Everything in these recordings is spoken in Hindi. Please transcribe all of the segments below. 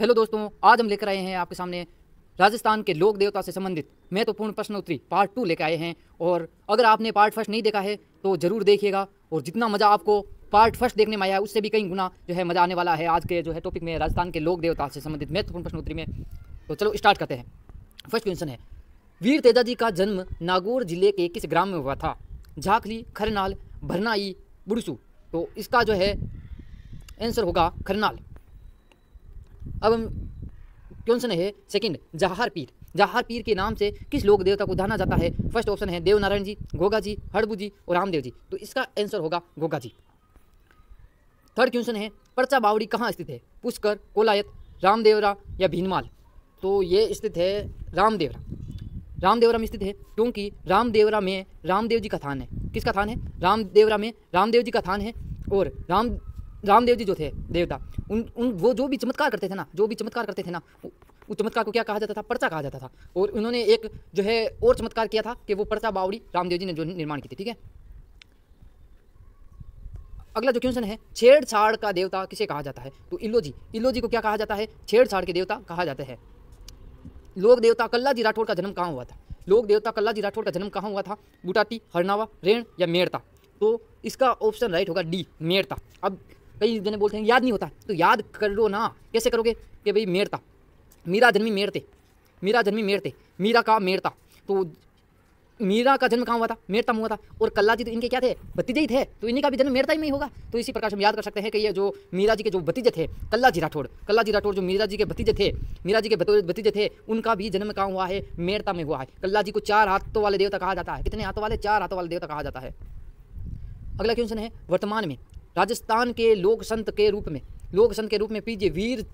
हेलो दोस्तों, आज हम लेकर आए हैं आपके सामने राजस्थान के लोक देवता से संबंधित महत्वपूर्ण प्रश्नोत्तरी पार्ट 2 लेकर आए हैं। और अगर आपने पार्ट फर्स्ट नहीं देखा है तो ज़रूर देखिएगा। और जितना मज़ा आपको पार्ट फर्स्ट देखने में आया है उससे भी कई गुना जो है मज़ा आने वाला है आज के जो है टॉपिक में, राजस्थान के लोक देवता से संबंधित महत्वपूर्ण प्रश्नोत्तरी में। तो चलो स्टार्ट करते हैं। फर्स्ट क्वेश्चन है, वीर तेजाजी का जन्म नागौर जिले के किस ग्राम में हुआ था? झाकली, खरनाल, भरनाई, बुड़सू। तो इसका जो है आंसर होगा खरनाल। अब हम क्वेश्चन है सेकंड, जहार पीर। जहार पीर के नाम से किस लोक देवता को जाना जाता है? फर्स्ट ऑप्शन है देवनारायण जी, गोगा जी, हड़बू जी और रामदेव जी। तो इसका आंसर होगा गोगा जी। थर्ड क्वेश्चन है, परचा बावड़ी कहाँ स्थित है? पुष्कर, कोलायत, रामदेवरा या भीनमाल। तो ये स्थित है रामदेवरा। रामदेवरा में स्थित है क्योंकि रामदेवरा में रामदेव जी का थान है। किसका थान है? रामदेवरा में रामदेव जी का थान है। और रामदेव जी जो थे देवता, उन वो जो भी चमत्कार करते थे ना, उस चमत्कार को क्या कहा जाता था? पर्चा कहा जाता था। और उन्होंने एक जो है और चमत्कार किया था कि वो पर्चा बावड़ी रामदेव जी ने जो निर्माण की थी। ठीक है, अगला जो क्वेश्चन है, छेड़छाड़ का देवता किसे कहा जाता है? तो इल्लोजी। इल्लोजी को क्या कहा जाता है? छेड़छाड़ के देवता कहा जाते हैं। लोक देवता कल्लाजी राठौड़ का जन्म कहाँ हुआ था? लोक देवता कल्लाजी राठौड़ का जन्म कहाँ हुआ था? बुटाटी, हरनावा, रेण या मेड़ता। तो इसका ऑप्शन राइट होगा डी, मेड़ता। अब कई जने बोलते हैं याद नहीं होता, तो याद कर लो ना। कैसे करोगे कि भाई मेड़ता, मीरा जन्मी मेड़ते, मीरा जन्मी मेड़ते, मीरा का मेड़ता। तो मीरा का जन्म कहाँ हुआ था? मेड़ता में हुआ था। और कल्लाजी तो इनके क्या थे? भतीजे ही थे, तो इन्हीं का भी जन्म मेड़ता ही में ही होगा। तो इसी प्रकार से हम याद कर सकते हैं कि ये जो मीरा जी के जो भतीजे थे कल्लाजी राठौड़ जो मीरा जी के भतीजे थे, उनका भी जन्म कहाँ हुआ है? मेड़ता में हुआ है। कल्लाजी को 4 हाथों वाले देवता कहा जाता है। कितने हाथों वाले? 4 हाथों वाले देवता कहा जाता है। अगला क्वेश्चन है, वर्तमान में राजस्थान के लोक संत के रूप में पीजे वीर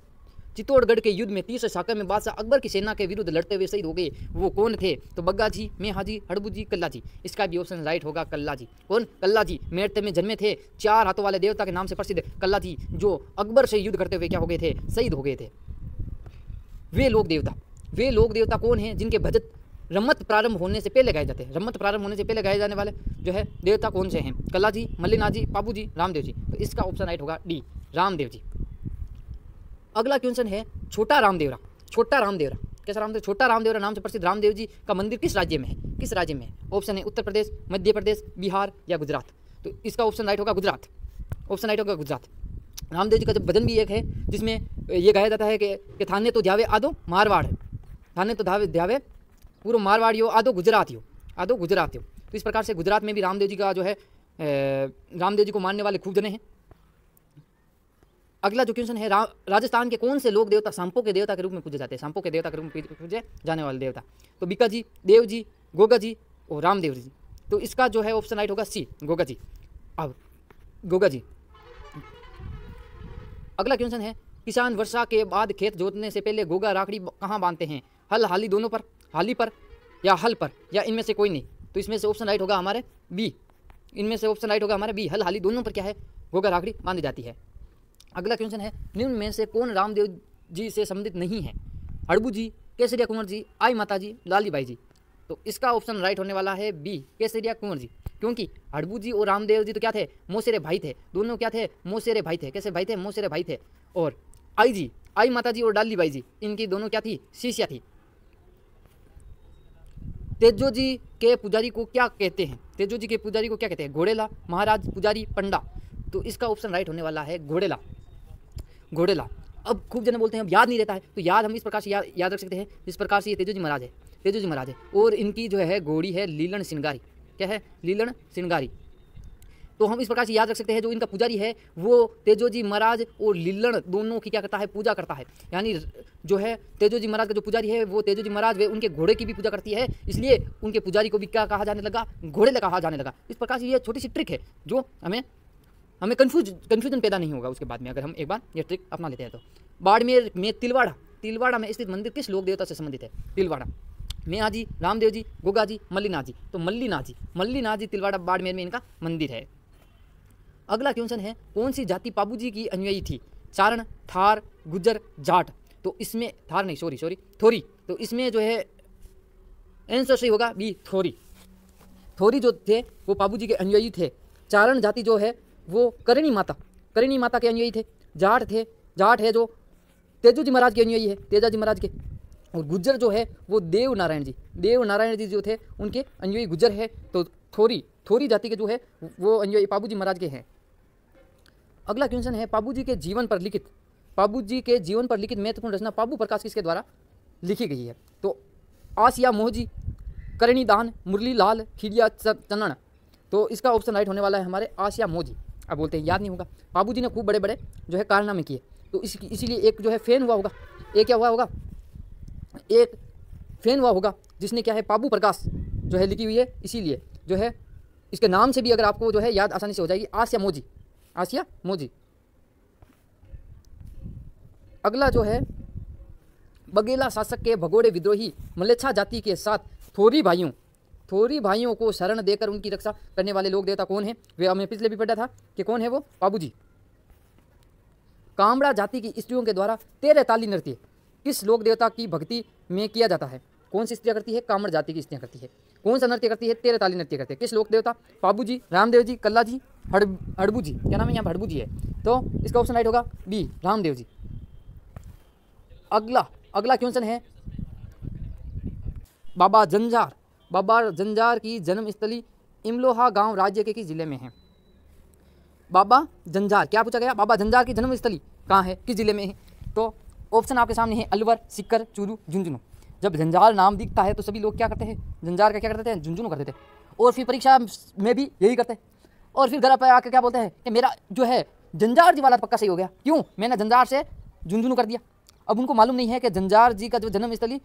चित्तौड़गढ़ के युद्ध में 30 शाखा में बादशाह अकबर की सेना के विरुद्ध लड़ते हुए शहीद हो गए, वो कौन थे? तो बग्गा जी, मेहा जी, हड़बू जी, कल्ला जी। इसका भी ऑप्शन राइट होगा कल्ला जी। कौन? कल्ला जी। मेड़ते में जन्मे थे। 4 हाथों वाले देवता के नाम से प्रसिद्ध कल्ला जी, जो अकबर से युद्ध करते हुए क्या हो गए थे? शहीद हो गए थे। वे लोक देवता कौन है जिनके भजन रम्मत प्रारंभ होने से पहले गाए जाते हैं? रम्मत प्रारंभ होने से पहले गाए जाने वाले जो है देवता कौन से हैं? कल्ला जी, मल्लिनाथ जी, पापू जी, रामदेव जी। तो इसका ऑप्शन राइट होगा डी, रामदेव जी। अगला क्वेश्चन है, छोटा रामदेवरा। कैसा रामदेव? छोटा रामदेवरा नाम से प्रसिद्ध रामदेव जी का मंदिर किस राज्य में है? ऑप्शन है उत्तर प्रदेश, मध्य प्रदेश, बिहार या गुजरात। तो इसका ऑप्शन राइट होगा गुजरात। रामदेव जी का जब भजन भी एक है जिसमें ये गाया जाता है कि थाने तो ध्यावे आदो मारवाड़, थाने तो ध्यावे पूर्व मारवाड़ियों, आदो गुजरातियों। तो इस प्रकार से गुजरात में भी रामदेव जी का जो है रामदेव जी को मानने वाले खूब जने हैं। अगला जो क्वेश्चन है, राजस्थान के कौन से लोक देवता सांपों के देवता के रूप में पूजे जाते हैं? पूजे जाने वाले देवता। तो बीका जी, देव जी, गोगा जी और रामदेव जी। तो इसका जो है ऑप्शन राइट होगा सी, गोगा जी। अब गोगा जी। अगला क्वेश्चन है, किसान वर्षा के बाद खेत जोतने से पहले गोगा राखड़ी कहाँ बांधते हैं? हाली दोनों पर, हाली पर या हल पर या इनमें से कोई नहीं। तो इसमें से ऑप्शन राइट होगा हमारे बी, हल हाली दोनों पर क्या है? गोगा राखड़ी बांधी जाती है। अगला क्वेश्चन है, निम्न में से कौन रामदेव जी से संबंधित नहीं है? हड़बू जी, केसरिया कुंवर जी, आई माता जी, लाली बाई जी। तो इसका ऑप्शन राइट होने वाला है बी, केसरिया कुंवर जी। क्योंकि हड़बू जी और रामदेव जी तो क्या थे? मौसेरे भाई थे। दोनों क्या थे? मौसेरे भाई थे। कैसे भाई थे? मौसेरे भाई थे। और आई माता जी और डाली बाई जी, इनकी दोनों क्या थी? शिष्या थी। तेजो जी के पुजारी को क्या कहते हैं? घोड़ेला, महाराज, पुजारी, पंडा। तो इसका ऑप्शन राइट होने वाला है घोड़ेला। अब खूब जने बोलते हैं अब याद नहीं रहता है, तो याद हम इस प्रकार से याद रख सकते हैं जिस प्रकार से ये तेजो जी महाराज है। और इनकी जो है घोड़ी है लीलन सिंगारी। क्या है? लीलन सिंगारी। तो हम इस प्रकार से याद रख सकते हैं, जो इनका पुजारी है वो तेजो जी महाराज और लीलन दोनों की क्या करता है? पूजा करता है। यानी जो है तेजो जी महाराज का जो पुजारी है वो तेजो जी महाराज वे उनके घोड़े की भी पूजा करती है, इसलिए उनके पुजारी को भी क्या कहा जाने लगा? घोड़े कहा जाने लगा। इस प्रकार से ये छोटी सी ट्रिक है जो हमें कन्फ्यूजन पैदा नहीं होगा उसके बाद में, अगर हम एक बार ये ट्रिक अपना लेते हैं तो। बाड़मेर में तिलवाड़ा में स्थित मंदिर किस लोक देवता से संबंधित है? तिलवाड़ा। मेहा जी, रामदेव जी, गोगा जी, मल्लिनाथ जी। तो मल्लिनाथ जी तिलवाड़ा बाड़मेर में इनका मंदिर है। अगला क्वेश्चन है, कौन सी जाति पाबू जी की अनुयायी थी? चारण, थार, गुज्जर, जाट। तो इसमें थोरी। तो इसमें जो है आंसर सही होगा बी, थोरी जो थे वो पाबू जी के अनुयायी थे। चारण जाति जो है वो करणी माता के अनुयायी थे। जाट है जो तेजू जी महाराज के अनुयायी है, तेजाजी महाराज के। और गुज्जर जो है वो देव नारायण जी जो थे उनके अनुयायी गुज्जर है। तो थोरी जाति के जो है वो अनुयायी पाबू जी महाराज के हैं। अगला क्वेश्चन है पाबू जी के जीवन पर लिखित महत्वपूर्ण रचना पाबू प्रकाश किसके द्वारा लिखी गई है? तो आसिया मोहजी, करणी दान, मुरली लाल, खिड़िया चन्नन। तो इसका ऑप्शन राइट होने वाला है हमारे आसिया मोहजी। अब बोलते हैं याद नहीं होगा, पाबू जी ने खूब बड़े बड़े जो है कारनामे किए, तो इसीलिए एक जो है फैन हुआ होगा, एक क्या हुआ होगा, एक फैन हुआ होगा जिसने क्या है पाबू प्रकाश जो है लिखी हुई है, इसीलिए जो है इसके नाम से भी अगर आपको जो है याद आसानी से हो जाएगी, आसिया मोजी। अगला जो है बघेला शासक के भगोड़े विद्रोही मलेच्छा जाति के साथ थोरी भाइयों को शरण देकर उनकी रक्षा करने वाले लोक देवता कौन है? वे हमें पिछले भी पढ़ा था कि कौन है वो, पाबू जी। कामड़ा जाति की स्त्रियों के द्वारा 13 ताली नृत्य किस लोक देवता की भक्ति में किया जाता है? कौन सी स्त्रियाँ करती है? कामड़ जाति की स्त्रियाँ करती है। कौन सा नृत्य करती है? 13 ताली नृत्य करते हैं। किस लोक देवता? पाबू जी, रामदेव जी, कल्ला जी, हड़बू जी। क्या नाम है यहाँ? हड़बू जी है। तो इसका ऑप्शन राइट होगा बी, रामदेव जी। अगला क्वेश्चन है बाबा जंजार की जन्मस्थली इमलोहा गांव राज्य के किस जिले में है? बाबा जंजार, क्या पूछा गया? बाबा जंजार की जन्मस्थली कहाँ है, किस जिले में है? तो ऑप्शन आपके सामने है अलवर, सीकर, चूरू, झुंझुनू। जब जंजार नाम दिखता है तो सभी लोग क्या करते हैं? जंजार का क्या करते थे? झुंझुनू करते थे। और फिर परीक्षा में भी यही करते हैं। और फिर घर पर आकर क्या बोलते हैं कि मेरा जो है जंजार जी वाला पक्का सही हो गया, क्यों? मैंने जंजार से झुंझुनू कर दिया। अब उनको मालूम नहीं है कि जंजार जी का जो जन्मस्थली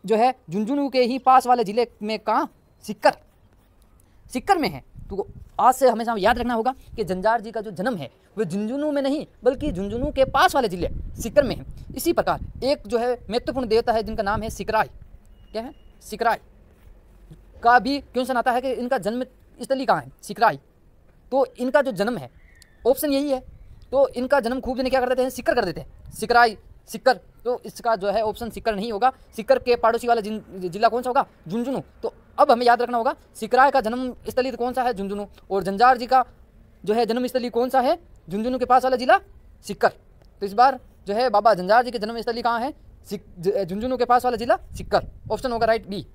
जो है झुंझुनू के ही पास वाले जिले में, कहाँ? सीकर में है। तो आज से हमेशा याद रखना होगा कि जंजार जी का जो जन्म है वो झुंझुनू में नहीं बल्कि झुंझुनू के पास वाले जिले सीकर में है। इसी प्रकार एक जो है महत्वपूर्ण देवता है जिनका नाम है सिकराय। क्या है? सिकराय का भी क्वेश्चन आता है कि इनका जन्म स्थली कहाँ है? सिकराय। तो इनका जो जन्म है ऑप्शन यही है। तो इनका जन्म खूब जने क्या कर देते हैं? सिकर कर देते हैं, सिकराय, सिकर। तो इसका जो है ऑप्शन सिकर नहीं होगा। सिकर के पड़ोसी वाला जिला कौन सा होगा? झुंझुनू। तो अब हमें याद रखना होगा सिकराय का जन्म स्थली कौन सा है? झुंझुनू। और जंजार जी का जो है जन्म स्थली कौन सा है? झुंझुनू के पास वाला जिला सिकर। तो इस बार जो है बाबा जंजार जी के जन्म स्थली कहाँ है? झुंझुनू के पास वाला जिला सिकर। ऑप्शन होगा राइट बी।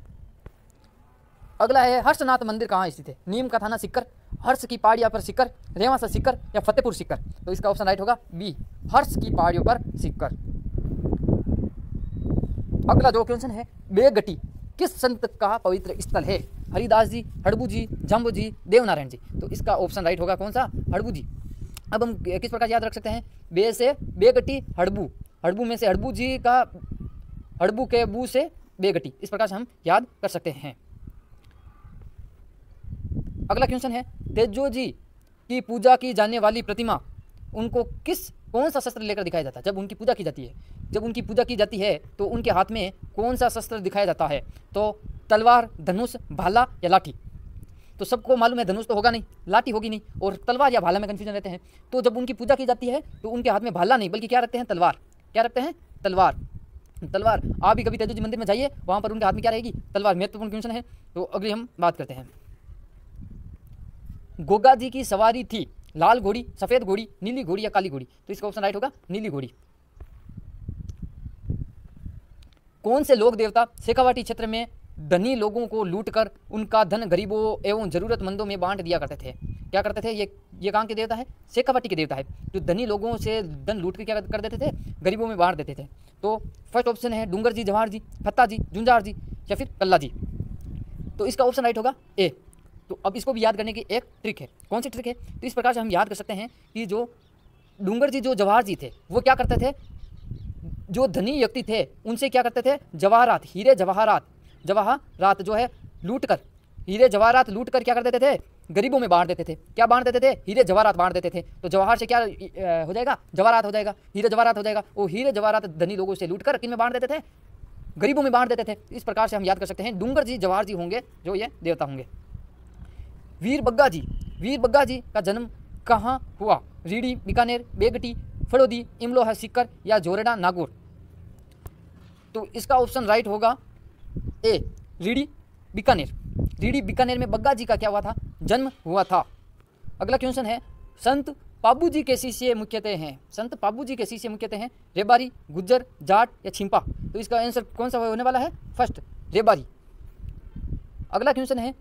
अगला है हर्षनाथ मंदिर कहाँ स्थित है? नीम का थाना सिकर, हर्ष की पहाड़ियों पर सिकर, रेवासा सिकर या फतेहपुर सिकर। तो इसका ऑप्शन राइट होगा बी, हर्ष की पहाड़ियों पर सिकर। अगला जो क्वेश्चन है बेगटी किस संत का पवित्र स्थल है? हरिदास जी, हड़बू जी, जम्बू जी, देवनारायण जी। तो इसका ऑप्शन राइट होगा कौन सा? हड़बू जी। अब हम किस प्रकार याद रख सकते हैं? बे से बेगटी, हड़बू में से हड़बू जी का, हड़बू के बू से बेगटी। इस प्रकार से हम याद कर सकते हैं। अगला क्वेश्चन है तेजो जी की पूजा की जाने वाली प्रतिमा उनको कौन सा शस्त्र लेकर दिखाया जाता है? जब उनकी पूजा की जाती है तो उनके हाथ में कौन सा शस्त्र दिखाया जाता है? तो तलवार, धनुष, भाला या लाठी। तो सबको मालूम है धनुष तो होगा नहीं, लाठी होगी नहीं, और तलवार या भाला में कन्फ्यूजन रहते हैं। तो जब उनकी पूजा की जाती है तो उनके हाथ में भाला नहीं बल्कि क्या रखते हैं? तलवार। क्या रखते हैं? तलवार। आप भी कभी तेजो जी मंदिर में जाइए, वहाँ पर उनके हाथ में क्या रहेगी? तलवार। महत्वपूर्ण क्वेश्चन है। तो अगली हम बात करते हैं। गोगा जी की सवारी थी लाल घोड़ी, सफ़ेद घोड़ी, नीली घोड़ी या काली घोड़ी। तो इसका ऑप्शन राइट होगा नीली घोड़ी। कौन से लोक देवता शेखावाटी क्षेत्र में धनी लोगों को लूटकर उनका धन गरीबों एवं जरूरतमंदों में बांट दिया करते थे? क्या करते थे? ये कहाँ के देवता है? शेखावाटी के देवता है, जो धनी लोगों से धन लूट के क्या कर देते थे? गरीबों में बांट देते थे। तो फर्स्ट ऑप्शन है डूंगर जी, जवाहर जी, फत्ता जी, झुंझार जी या फिर कल्ला जी। तो इसका ऑप्शन राइट होगा ए। तो अब इसको भी याद करने की एक ट्रिक है। कौन सी ट्रिक है? तो इस प्रकार से हम याद कर सकते हैं कि जो डूंगर जी, जो जवाहर जी थे, वो क्या करते थे? जो धनी व्यक्ति थे उनसे क्या करते थे? जवाहरात, हीरे जवाहरात जो है हीरे जवाहरात लूट कर क्या कर देते थे? गरीबों में बांट देते थे। क्या बांट देते थे? हीरे जवाहरात बांट देते थे। तो जवाहर से क्या हो जाएगा? जवाहरात हो जाएगा, हीरे जवाहरात हो जाएगा। वो हीरे जवाहरात धनी लोगों से लूट कर किन में बांट देते थे? गरीबों में बांट देते थे। इस प्रकार से हम याद कर सकते हैं डूंगर जी, जवाहर जी होंगे जो ये देवता होंगे। वीर बग्गा जी का जन्म कहाँ हुआ? रीडी, बीकानेर, बेगटी, फड़ोदी, इमलोहा सीकर या जोरेडा नागौर। तो इसका ऑप्शन राइट होगा ए, रीडी बीकानेर में बग्गा जी का क्या हुआ था? जन्म हुआ था। अगला क्वेश्चन है संत पाबू जी के शिष्य मुख्यतः हैं, संत पाबू जी के शिष्य मुख्यतः हैं रेबारी, गुज्जर, जाट या छिंपा। तो इसका आंसर कौन सा होने वाला है? फर्स्ट, रेबारी। अगला क्वेश्चन है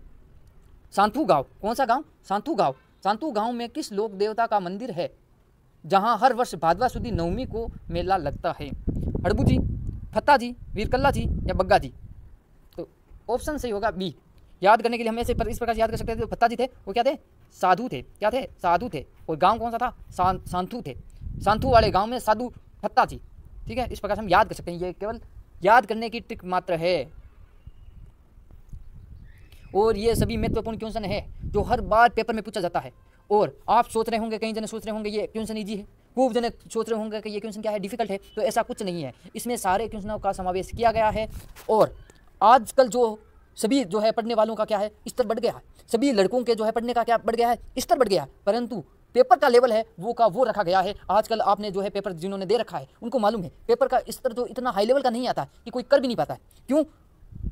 सांथू गांव। कौन सा गांव? सांथू गांव। सांथू गांव में किस लोक देवता का मंदिर है जहां हर वर्ष भादवा सुदी नवमी को मेला लगता है? हड़बू जी, फत्ता जी, वीरकल्ला जी या बग्गा जी? तो ऑप्शन सही होगा बी। याद करने के लिए हम ऐसे इस प्रकार से याद कर सकते थे। जो फत्ता जी थे वो क्या थे? साधु थे। क्या थे? साधु थे। और गांव कौन सा था? सांथू थे। सांथू वाले गांव में साधु फत्ता जी। ठीक है, इस प्रकार से हम याद कर सकते हैं। ये केवल याद करने की ट्रिक मात्र है। और ये सभी महत्वपूर्ण क्वेश्चन है जो हर बार पेपर में पूछा जाता है। और आप सोच रहे होंगे, कई जने सोच रहे होंगे ये क्वेश्चन इजी है, खूब जने सोच रहे होंगे कि ये क्वेश्चन क्या है, डिफिकल्ट है। तो ऐसा कुछ नहीं है, इसमें सारे क्वेश्चनों का समावेश किया गया है। और आजकल जो सभी जो है पढ़ने वालों का क्या है, स्तर बढ़ गया है। सभी लड़कों के जो है पढ़ने का क्या बढ़ गया है, स्तर बढ़ गया है। परंतु पेपर का लेवल है वो का वो रखा गया है। आजकल आपने जो है पेपर जिन्होंने दे रखा है उनको मालूम है पेपर का स्तर जो इतना हाई लेवल का नहीं आता कि कोई कर भी नहीं पाता है। क्यों?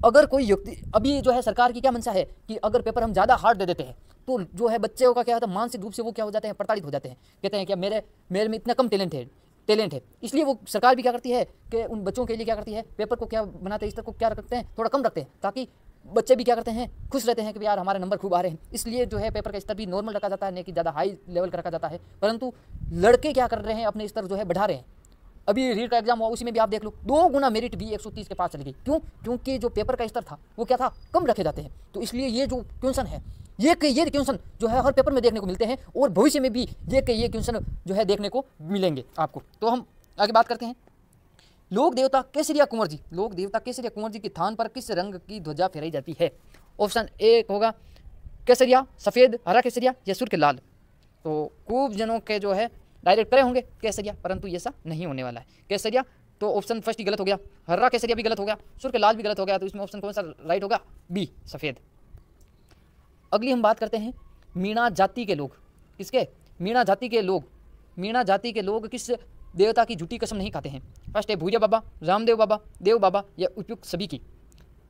अगर कोई व्यक्ति, अभी जो है सरकार की क्या मंशा है कि अगर पेपर हम ज़्यादा हार्ड दे देते हैं तो जो है बच्चों का क्या होता है, मानसिक रूप से वो क्या हो जाते हैं, प्रताड़ित हो जाते हैं। कहते हैं कि मेरे में इतना कम टैलेंट है। इसलिए वो सरकार भी क्या करती है कि उन बच्चों के लिए क्या करती है, पेपर को क्या बनाते हैं, स्तर को क्या रखते हैं, थोड़ा कम रखते हैं, ताकि बच्चे भी क्या करते हैं, खुश रहते हैं कि यार हमारे नंबर खूब आ रहे हैं। इसलिए जो है पेपर का स्तर भी नॉर्मल रखा जाता है, नहीं कि ज़्यादा हाई लेवल का रखा जाता है। परंतु लड़के क्या कर रहे हैं, अपने स्तर जो है बढ़ा रहे हैं। अभी रीट का एग्जाम हुआ, उसी में भी आप देख लो 2 गुना मेरिट भी 130 के पास चली गई। क्यों? क्योंकि जो पेपर का स्तर था वो क्या था, कम रखे जाते हैं। तो इसलिए ये जो क्वेश्चन है, ये क्वेश्चन जो है हर पेपर में देखने को मिलते हैं और भविष्य में भी ये क्वेश्चन जो है देखने को मिलेंगे आपको। तो हम आगे बात करते हैं। लोक देवता केसरिया कुंवर जी, लोक देवता केसरिया कुंवर जी के थान पर किस रंग की ध्वजा फहराई जाती है? ऑप्शन ए होगा केसरिया, सफ़ेद, हरा केसरिया या सुर्ख लाल। तो खूब जनों के जो है डायरेक्ट करे होंगे केसरिया, परंतु ये ऐसा नहीं होने वाला है। केसरिया तो ऑप्शन फर्स्ट ही गलत हो गया, हरा केसरिया भी गलत हो गया, सुर्ख लाल भी गलत हो गया। तो इसमें ऑप्शन कौन सा राइट होगा? बी, सफ़ेद। अगली हम बात करते हैं मीणा जाति के लोग। किसके? मीणा जाति के लोग। मीणा जाति के लोग किस देवता की झूठी कसम नहीं खाते हैं? फर्स्ट है भूरिया बाबा, रामदेव बाबा, देव बाबा या उपयुक्त सभी की।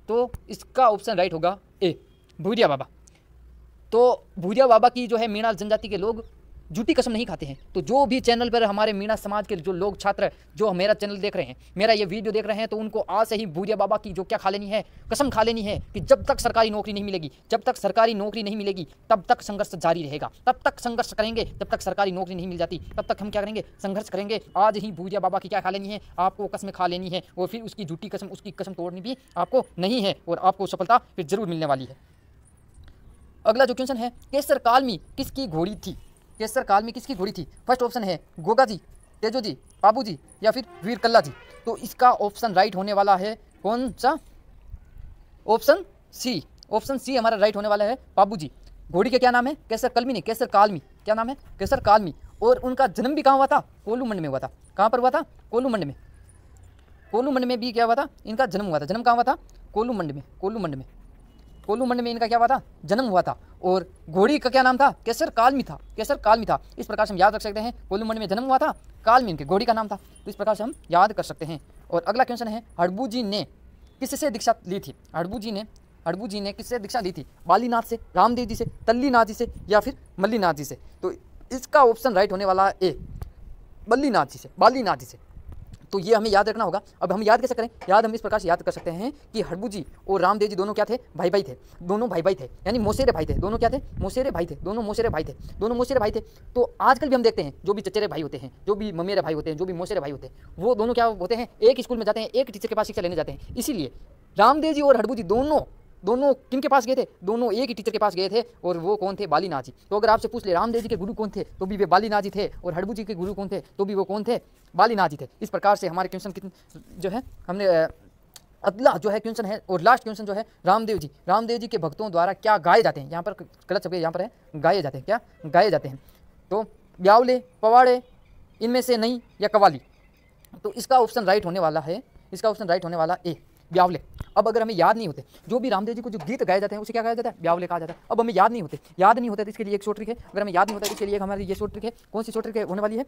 तो इसका ऑप्शन राइट होगा ए, भूरिया बाबा। तो भूरिया बाबा की जो है मीणा जनजाति के लोग झूठी कसम नहीं खाते हैं। तो जो भी चैनल पर हमारे मीणा समाज के जो लोग छात्र जो मेरा चैनल देख रहे हैं, मेरा ये वीडियो देख रहे हैं, तो उनको आज से ही भूरिया बाबा की जो क्या खा लेनी है, कसम खा लेनी है कि जब तक सरकारी नौकरी नहीं मिलेगी, जब तक सरकारी नौकरी नहीं मिलेगी तब तक संघर्ष जारी रहेगा। तब तक संघर्ष करेंगे जब तक सरकारी नौकरी नहीं मिल जाती, तब तक हम क्या करेंगे, संघर्ष करेंगे। आज ही भूरिया बाबा की क्या खा लेनी है, आपको कसम खा लेनी है। और फिर उसकी झूठी कसम, उसकी कसम तोड़नी भी आपको नहीं है और आपको सफलता फिर जरूर मिलने वाली है। अगला जो क्वेश्चन है, केसर काल में किसकी घोड़ी थी? केसर काल में किसकी घोड़ी थी? फर्स्ट ऑप्शन है गोगा जी, तेजो जी, पाबू जी या फिर वीरकल्ला जी। तो इसका ऑप्शन राइट होने वाला है कौन सा? Option C. ऑप्शन सी हमारा राइट होने वाला है, पाबू जी। घोड़ी के क्या नाम है? केसर कलमी नहीं, केसर कालमी। क्या नाम है? केसर कालमी। और उनका जन्म भी कहाँ हुआ था? कोलूमंड में हुआ था। कहाँ पर हुआ था? कोलूमंड में। कोलूमंड में भी क्या हुआ था? इनका जन्म हुआ था। जन्म कहाँ हुआ था? कोलूमंड में। कोलूमंड में इनका क्या हुआ था? जन्म हुआ था। और घोड़ी का क्या नाम था? केसर कालमी था। केसर कालमी था। इस प्रकार से हम याद रख सकते हैं, कोलूमंड में जन्म हुआ था, कालमी इनके घोड़ी का नाम था। तो इस प्रकार से हम याद कर सकते हैं। और अगला क्वेश्चन है, हड़बू जी ने किससे दीक्षा ली थी? हड़बू जी ने किससे दीक्षा ली थी? बालीनाथ से, रामदेव जी से, तल्लीनाथ जी से या फिर मल्लीनाथ जी से? तो इसका ऑप्शन राइट होने वाला है ए, बालीनाथ जी से। तो ये हमें याद रखना होगा। अब हम याद कैसे करें? याद हम इस प्रकार से याद कर सकते हैं कि हड़बू जी और रामदेव जी दोनों क्या थे? भाई थे। दोनों भाई थे, यानी मौसेरे भाई थे। दोनों क्या थे? मौसेरे भाई थे। दोनों मौसेरे भाई थे। तो आजकल भी हम देखते हैं जो भी चचेरे भाई होते हैं, जो भी ममेरे भाई होते हैं, जो भी मौसेरे भाई होते हैं, वो दोनों क्या होते हैं? एक स्कूल में जाते हैं, एक टीचर के पास शिक्षा लेने जाते हैं। इसीलिए रामदेव जी और हड़बू जी दोनों किन के पास गए थे? दोनों एक ही टीचर के पास गए थे। और वो कौन थे? बालीनाथ जी। तो अगर आपसे पूछ ले रामदेव जी के गुरु कौन थे, तो भी वे बालीनाथ जी थे। और हड़बू जी के गुरु कौन थे, तो भी वो कौन थे? बालीनाथ जी थे। इस प्रकार से हमारे क्वेश्चन कितने जो है हमने अगला जो है क्वेश्चन है और लास्ट क्वेश्चन जो है, रामदेव जी के भक्तों द्वारा क्या गाए जाते हैं? यहाँ पर गलत शब्द यहाँ पर है, गाए जाते हैं। क्या गाए जाते हैं? तो ब्यावले, पवाड़े, इनमें से नहीं या कवाली। तो इसका ऑप्शन राइट होने वाला है, ए, ब्यावले। अब अगर हमें याद नहीं होते, जो भी रामदेव जी को जो गीत गाए जाते हैं उसे क्या कहा जाता है? ब्यावले कहा जाता है। अब हमें याद नहीं होते तो इसके लिए एक शॉर्ट ट्रिक है। अगर हमें याद नहीं होता तो इसके लिए हमारी ये शॉर्ट ट्रिक है। कौन सी शॉर्ट ट्रिक होने वाली है?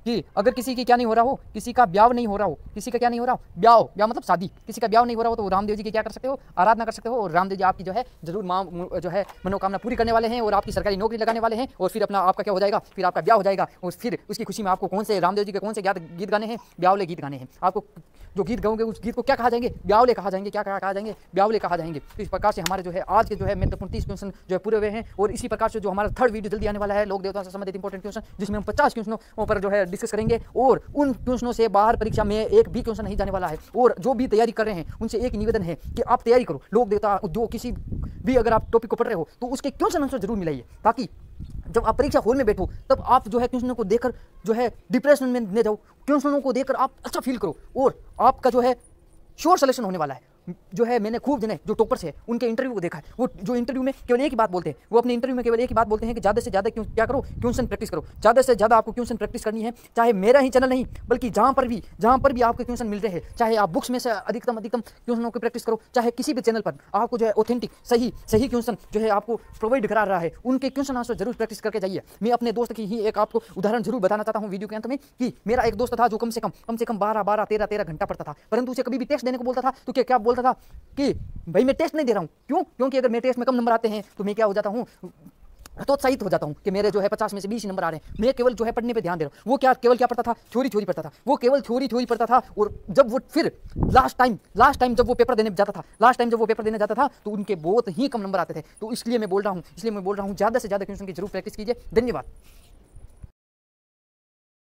कि अगर किसी की क्या नहीं हो रहा हो, किसी का ब्याह नहीं हो रहा हो, किसी का क्या नहीं हो रहा हो, ब्याह मतलब शादी, किसी का ब्याह नहीं हो रहा हो, तो रामदेव जी की क्या कर सकते हो, आराधना कर सकते हो। और रामदेव जी आपकी जो है जरूर जो है मनोकामना पूरी करने वाले हैं और आपकी सरकारी नौकरी लगाने वाले हैं। और फिर अपना आपका क्या हो जाएगा, फिर आपका ब्याह हो जाएगा। और फिर उसकी खुशी में आपको कौन से रामदेव जी के कौन से गीत गाने हैं, ब्यावले गीत गाने हैं। आपको जो गीत गाओगे उस गीत को क्या कहा जाएंगे, ब्यावले कहा जाएंगे। क्या कहा जाएंगे, ब्यावले कहा जाएंगे। तो इस प्रकार से हमारे जो है आज के जो है महत्वपूर्ण 30 क्वेश्चन जो है पूरे हुए हैं। और इसी प्रकार से जो हमारा थर्ड वीडियो जल्दी आने वाला है लोक देवता से संबंधित इंपॉर्टेंट क्वेश्चन, जिसमें हम 50 क्वेश्चनों पर जो है डिस्कस करेंगे। और उन क्वेश्चनों से बाहर परीक्षा में एक भी क्वेश्चन नहीं जाने वाला है। और जो भी तैयारी कर रहे हैं उनसे एक निवेदन है कि आप तैयारी करो, लोक देवता उद्योग किसी भी अगर आप टॉपिक को पढ़ रहे हो तो उसके क्वेश्चन आंसर जरूर मिलाइए, ताकि जब आप परीक्षा हॉल में बैठो तब आप जो है क्वेश्चनों को देखकर जो है डिप्रेशन में न जाओ, क्वेश्चनों को देखकर आप अच्छा फील करो और आपका जो है श्योर सिलेक्शन होने वाला है। जो है मैंने खूब जने जो टॉपर्स है उनके इंटरव्यू को देखा है, वो जो इंटरव्यू में केवल एक ही बात बोलते हैं, वो अपने इंटरव्यू में केवल एक ही बात बोलते हैं कि ज़्यादा से ज़्यादा क्या करो, क्वेश्चन प्रैक्टिस करो। ज़्यादा से ज़्यादा आपको क्वेश्चन प्रैक्टिस करनी है, चाहे मेरा ही चैनल नहीं बल्कि जहाँ पर भी आपके क्वेश्चन मिल रहे हैं, चाहे आप बुक्स में से अधिकतम क्वेश्चनों की प्रैक्टिस करो, चाहे किसी भी चैनल पर आपको जो है ऑथेंटिक सही क्वेश्चन जो है आपको प्रोवाइड करा रहा है उनके क्वेश्चन आंसर जरूर प्रैक्टिस करके जाइए। मैं अपने दोस्त की ही एक आपको उदाहरण जरूर बताना चाहता हूँ वीडियो के अंत में, कि मेरा एक दोस्त था जो कम से कम 12-13 घंटा पढ़ता था, परंतु उसे कभी भी टेस्ट देने को बोलता था तो क्या बोलता था कि भाई मैं टेस्ट नहीं दे रहा हूं। क्यों? क्योंकि अगर मेरे टेस्ट में कम नंबर आते हैं तो मैं क्या हो जाता हूं, तो उत्साहित हो जाता हूं कि मेरे जो है 50 में से 20 नंबर आ रहे हैं। मैं केवल जो है पढ़ने पे ध्यान दे रहा हूं। वो केवल क्या पढ़ता था, थ्योरी पढ़ता था। वो केवल थ्योरी पढ़ता था। और जब वो फिर लास्ट टाइम जब वो पेपर देने जाता था तो उनके बहुत ही कम नंबर आते थे। तो इसलिए मैं बोल रहा हूँ ज़्यादा से ज़्यादा क्वेश्चन की जरूर प्रैक्टिस कीजिए। धन्यवाद।